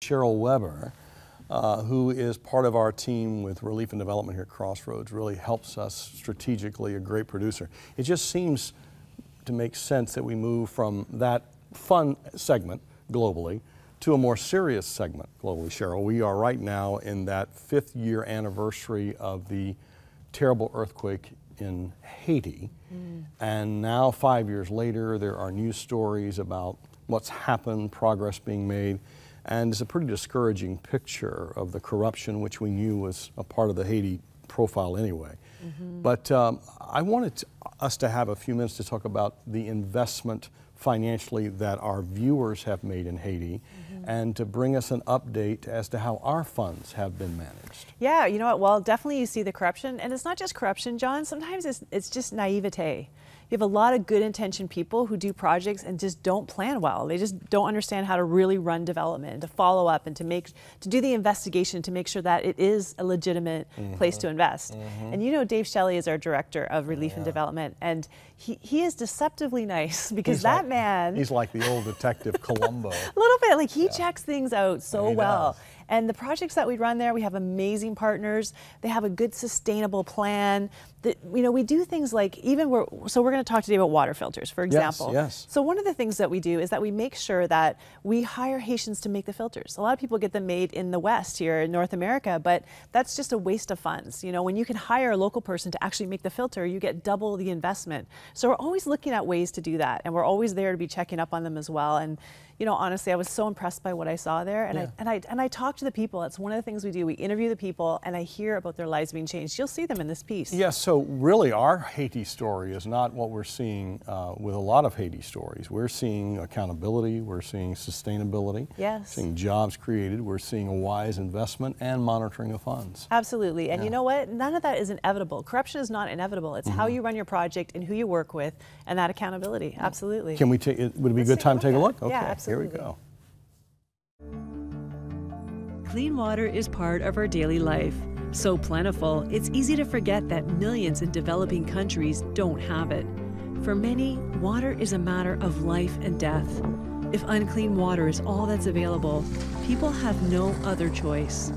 Cheryl Weber, who is part of our team with Relief and Development here at Crossroads, really helps us strategically, a great producer. It just seems to make sense that we move from that fun segment globally to a more serious segment globally, Cheryl. We are right now in that 5th year anniversary of the terrible earthquake in Haiti. And now 5 years later, there are news stories about what's happened, progress being made, and it's a pretty discouraging picture of the corruption, which we knew was a part of the Haiti profile anyway. But I wanted us to have a few minutes to talk about the investment financially that our viewers have made in Haiti, and to bring us an update as to how our funds have been managed. Yeah, you know what, well, definitely you see the corruption, and it's not just corruption, John, sometimes it's just naivete. You have a lot of good intentioned people who do projects and just don't plan well. They just don't understand how to really run development and to follow up and to do the investigation to make sure that it is a legitimate place to invest. And you know Dave Shelley is our director of Relief and Development, and he is deceptively nice because man... He's like the old detective Columbo. A little bit, like he checks things out so well. And the projects that we run there, we have amazing partners. They have a good sustainable plan. That, you know, we do things like so we're going to talk today about water filters, for example. Yes. So one of the things that we do is that we make sure that we hire Haitians to make the filters. A lot of people get them made in the West here in North America, but that's just a waste of funds. You know, when you can hire a local person to actually make the filter, you get double the investment. So we're always looking at ways to do that, and we're always there to be checking up on them as well. And you know, honestly, I was so impressed by what I saw there, and I talk to the people. It's one of the things we do. We interview the people, and I hear about their lives being changed. You'll see them in this piece. Yes. So really, our Haiti story is not what we're seeing with a lot of Haiti stories. We're seeing accountability. We're seeing sustainability. Yes. Seeing jobs created. We're seeing a wise investment and monitoring of funds. Absolutely. And you know what? None of that is inevitable. Corruption is not inevitable. It's how you run your project and who you work with, and that accountability. Absolutely. Can we take? Would it be a good time to take a look? Okay. Yeah, absolutely. Here we go. Clean water is part of our daily life. So plentiful, it's easy to forget that millions in developing countries don't have it. For many, water is a matter of life and death. If unclean water is all that's available, people have no other choice.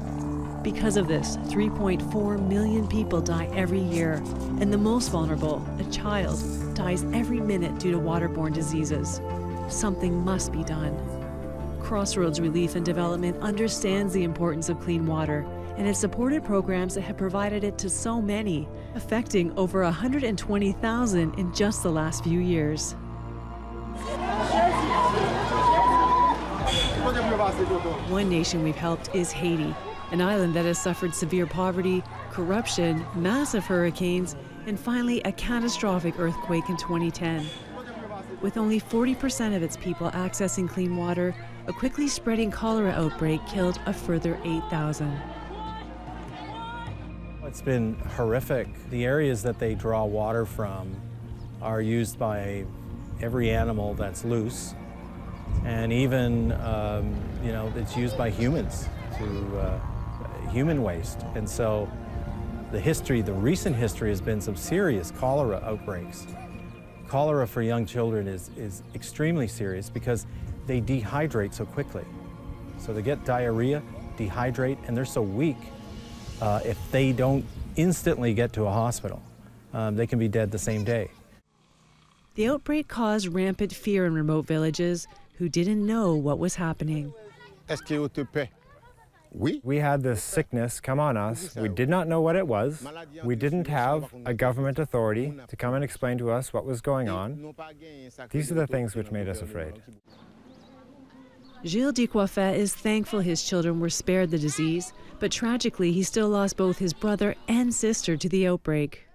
Because of this, 3.4 million people die every year, and the most vulnerable, a child, dies every minute due to waterborne diseases. Something must be done. Crossroads Relief and Development understands the importance of clean water and has supported programs that have provided it to so many, affecting over 120,000 in just the last few years. One nation we've helped is Haiti, an island that has suffered severe poverty, corruption, massive hurricanes, and finally a catastrophic earthquake in 2010. With only 40% of its people accessing clean water, a quickly spreading cholera outbreak killed a further 8,000. It's been horrific. The areas that they draw water from are used by every animal that's loose, and even, you know, it's used by humans to human waste. And so the recent history has been some serious cholera outbreaks. Cholera for young children is extremely serious because they dehydrate so quickly. So they get diarrhea, dehydrate, and they're so weak. If they don't instantly get to a hospital, they can be dead the same day. The outbreak caused rampant fear in remote villages who didn't know what was happening. We had this sickness come on us. We did not know what it was. We didn't have a government authority to come and explain to us what was going on. These are the things which made us afraid. Gilles Dicoifet is thankful his children were spared the disease, but tragically he still lost both his brother and sister to the outbreak.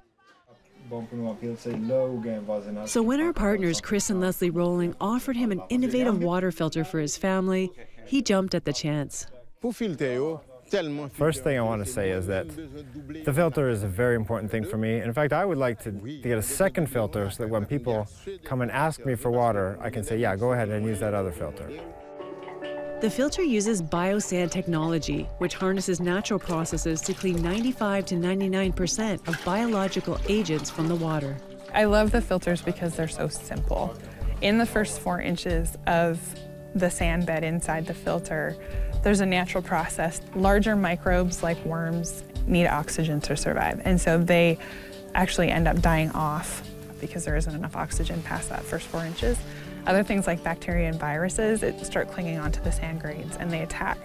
So when our partners Chris and Leslie Rowling offered him an innovative water filter for his family, he jumped at the chance. First thing I want to say is that the filter is a very important thing for me. In fact, I would like to get a second filter so that when people come and ask me for water, I can say, yeah, go ahead and use that other filter. The filter uses biosand technology, which harnesses natural processes to clean 95 to 99% of biological agents from the water. I love the filters because they're so simple. In the first 4 inches of the sand bed inside the filter, there's a natural process. Larger microbes like worms need oxygen to survive, and so they actually end up dying off because there isn't enough oxygen past that first 4 inches. Other things like bacteria and viruses, start clinging onto the sand grains and they attack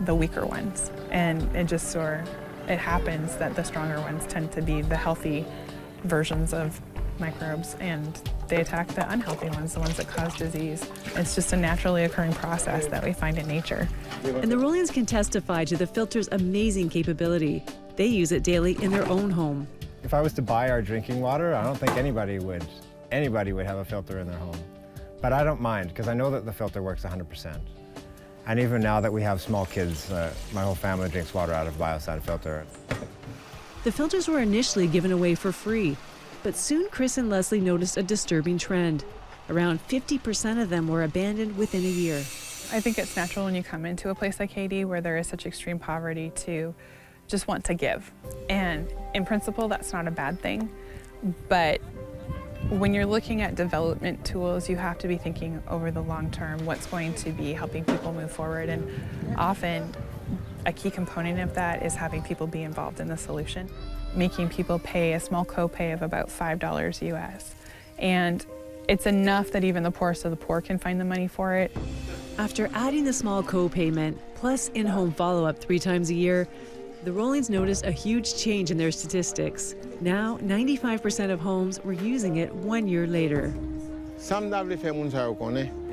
the weaker ones. And it happens that the stronger ones tend to be the healthy versions of microbes, and they attack the unhealthy ones, the ones that cause disease. It's just a naturally occurring process that we find in nature. And the Rollians can testify to the filter's amazing capability. They use it daily in their own home. If I was to buy our drinking water, I don't think anybody would have a filter in their home. But I don't mind, because I know that the filter works 100%. And even now that we have small kids, my whole family drinks water out of a biocide filter. The filters were initially given away for free, but soon Chris and Leslie noticed a disturbing trend. Around 50% of them were abandoned within a year. I think it's natural when you come into a place like Haiti where there is such extreme poverty to just want to give. And in principle, that's not a bad thing, but when you're looking at development tools, you have to be thinking over the long term, what's going to be helping people move forward. And often a key component of that is having people be involved in the solution, making people pay a small copay of about $5 US. And it's enough that even the poorest of the poor can find the money for it. After adding the small co-payment, plus in-home follow-up 3 times a year, the Rollians noticed a huge change in their statistics. Now, 95% of homes were using it 1 year later.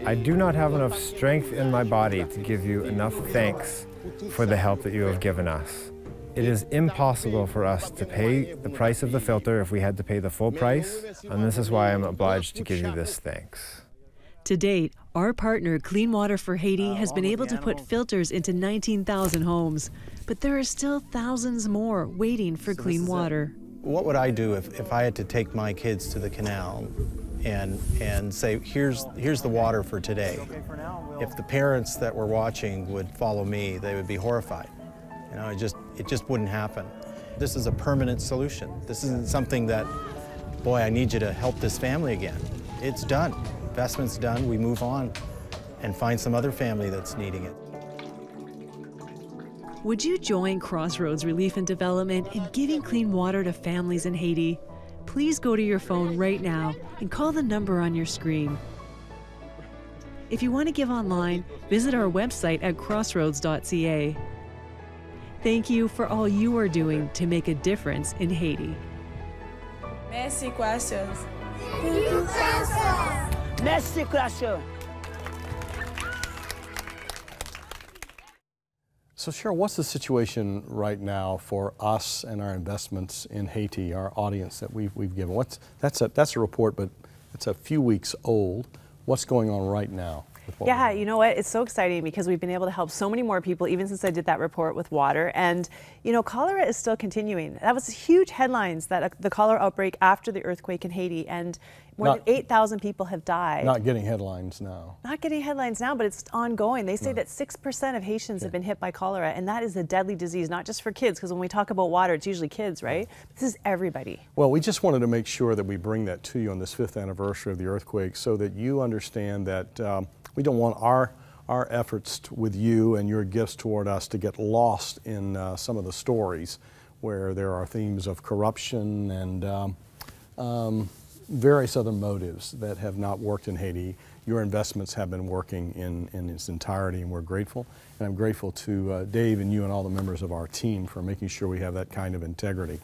I do not have enough strength in my body to give you enough thanks for the help that you have given us. It is impossible for us to pay the price of the filter if we had to pay the full price, and this is why I'm obliged to give you this thanks. To date, our partner, Clean Water for Haiti, has been able to put filters into 19,000 homes, but there are still thousands more waiting for clean water. What would I do if I had to take my kids to the canal and say, here's the water for today? If the parents that were watching would follow me, they would be horrified. You know, it just wouldn't happen. This is a permanent solution. This isn't something that, boy, I need you to help this family again. It's done. Investment's done. We move on and find some other family that's needing it. Would you join Crossroads Relief and Development in giving clean water to families in Haiti? Please go to your phone right now and call the number on your screen. If you want to give online, visit our website at crossroads.ca. Thank you for all you are doing to make a difference in Haiti. Merci, Crossroads. Thank you, Crossroads. Merci, Crossroads. So Cheryl, what's the situation right now for us and our investments in Haiti, our audience that we've given? That's a report, but it's a few weeks old. What's going on right now? Yeah, you know what? It's so exciting because we've been able to help so many more people even since I did that report with water. And, you know, cholera is still continuing. That was huge headlines, that the cholera outbreak after the earthquake in Haiti. And more than 8,000 people have died. Not getting headlines now. Not getting headlines now, but it's ongoing. They say that 6% of Haitians have been hit by cholera, and that is a deadly disease, not just for kids, because when we talk about water, it's usually kids, right? This is everybody. Well, we just wanted to make sure that we bring that to you on this 5th anniversary of the earthquake so that you understand that we don't want our efforts with you and your gifts toward us to get lost in some of the stories where there are themes of corruption and various other motives that have not worked in Haiti. Your investments have been working in its entirety, and we're grateful. And I'm grateful to Dave and you and all the members of our team for making sure we have that kind of integrity.